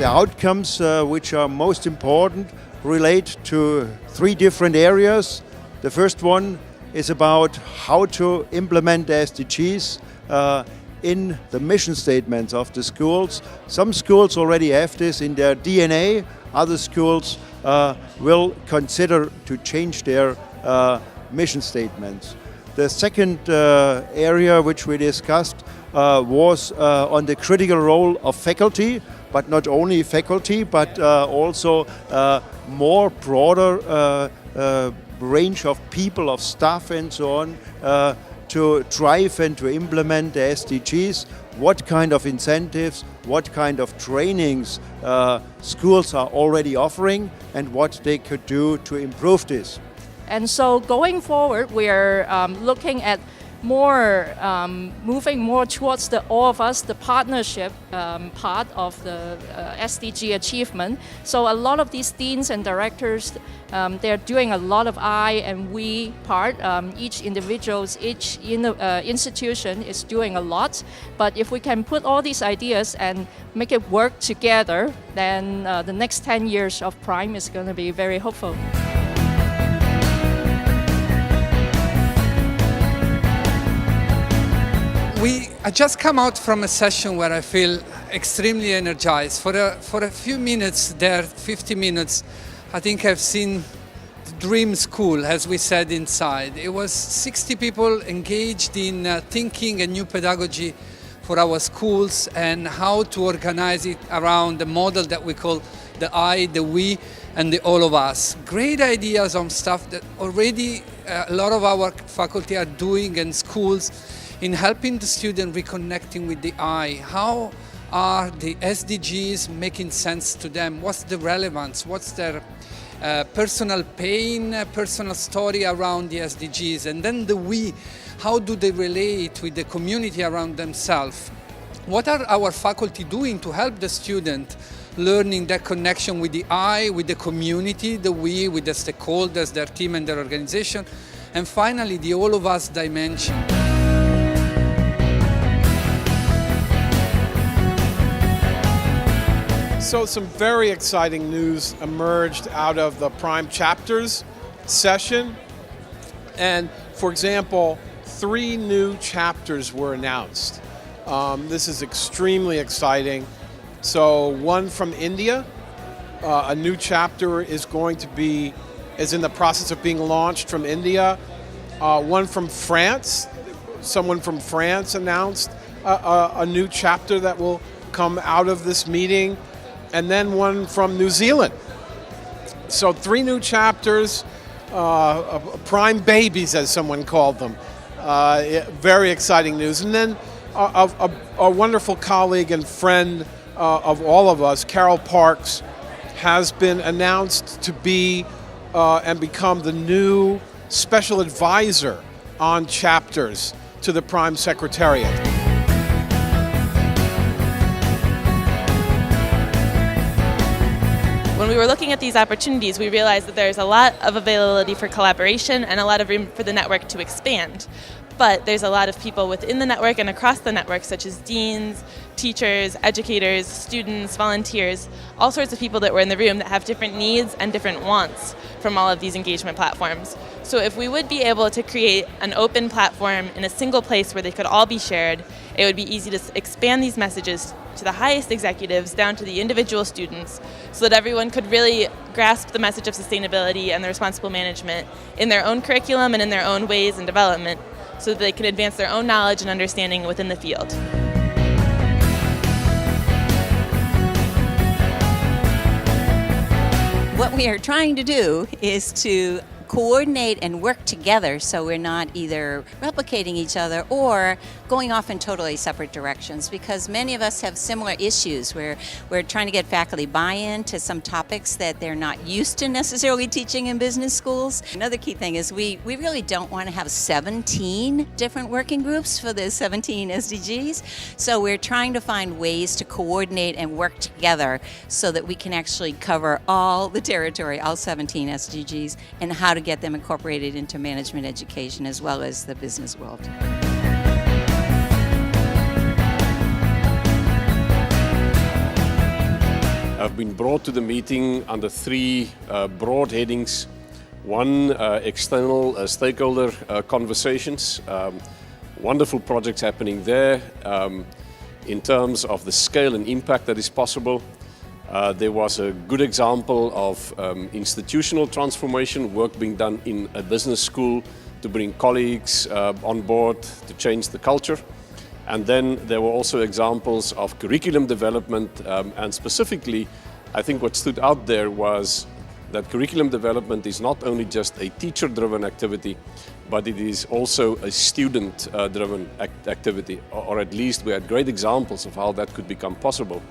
The outcomes which are most important relate to three different areas. The first one is about how to implement the SDGs in the mission statements of the schools. Some schools already have this in their DNA. Other schools will consider to change their mission statements. The second area which we discussed was on the critical role of faculty, but not only faculty, but also more broader range of people, of staff and so on, to drive and to implement the SDGs. What kind of incentives, what kind of trainings schools are already offering, and what they could do to improve this. And so going forward, we are looking at moving more towards all of us, the partnership part of the SDG achievement. So a lot of these deans and directors, they're doing a lot of I and we part. Each institution is doing a lot. But if we can put all these ideas and make it work together, then the next 10 years of PRME is going to be very hopeful. I just come out from a session where I feel extremely energized. For a few minutes there, 50 minutes, I think I've seen the dream school, as we said inside. It was 60 people engaged in thinking a new pedagogy for our schools and how to organize it around the model that we call the I, the we, and the all of us. Great ideas on stuff that already a lot of our faculty are doing in schools, in helping the student reconnecting with the I. How are the SDGs making sense to them? What's the relevance? What's their personal pain, personal story around the SDGs? And then the we, how do they relate with the community around themselves? What are our faculty doing to help the student learning that connection with the I, with the community, the we, with the stakeholders, their team and their organization? And finally, the all of us dimension. So some very exciting news emerged out of the PRME Chapters session. And for example, 3 new chapters were announced. This is extremely exciting. So one from India, a new chapter is in the process of being launched from India. One from France, someone from France announced a new chapter that will come out of this meeting. And then one from New Zealand. So 3 new chapters, PRME babies, as someone called them. Very exciting news. And then a wonderful colleague and friend of all of us, Carol Parks, has been announced to be and become the new special advisor on chapters to the PRME Secretariat. When we were looking at these opportunities, we realized that there's a lot of availability for collaboration and a lot of room for the network to expand. But there's a lot of people within the network and across the network, such as deans, teachers, educators, students, volunteers, all sorts of people that were in the room that have different needs and different wants from all of these engagement platforms. So if we would be able to create an open platform in a single place where they could all be shared, it would be easy to expand these messages to the highest executives down to the individual students so that everyone could really grasp the message of sustainability and the responsible management in their own curriculum and in their own ways and development so that they could advance their own knowledge and understanding within the field. What we are trying to do is to coordinate and work together so we're not either replicating each other or going off in totally separate directions, because many of us have similar issues where we're trying to get faculty buy-in to some topics that they're not used to necessarily teaching in business schools. Another key thing is we really don't want to have 17 different working groups for the 17 SDGs, so we're trying to find ways to coordinate and work together so that we can actually cover all the territory, all 17 SDGs, and how to get them incorporated into management education as well as the business world. have been brought to the meeting under three broad headings. One, external stakeholder conversations. Wonderful projects happening there in terms of the scale and impact that is possible. There was a good example of institutional transformation, work being done in a business school to bring colleagues on board to change the culture. And then there were also examples of curriculum development, and specifically, I think what stood out there was that curriculum development is not only just a teacher-driven activity, but it is also a student-driven activity, or at least we had great examples of how that could become possible.